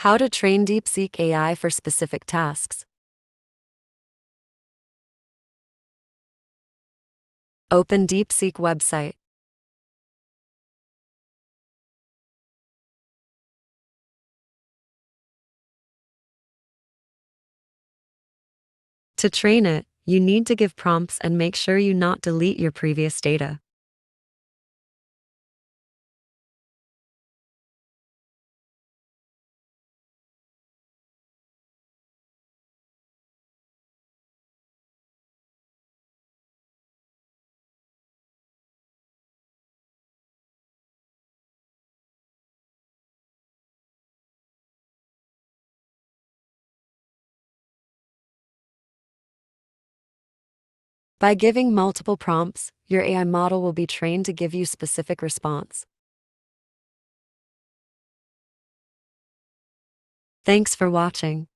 How to train DeepSeek AI for specific tasks. Open DeepSeek website. To train it, you need to give prompts and make sure you not delete your previous data. By giving multiple prompts, your AI model will be trained to give you specific response. Thanks for watching.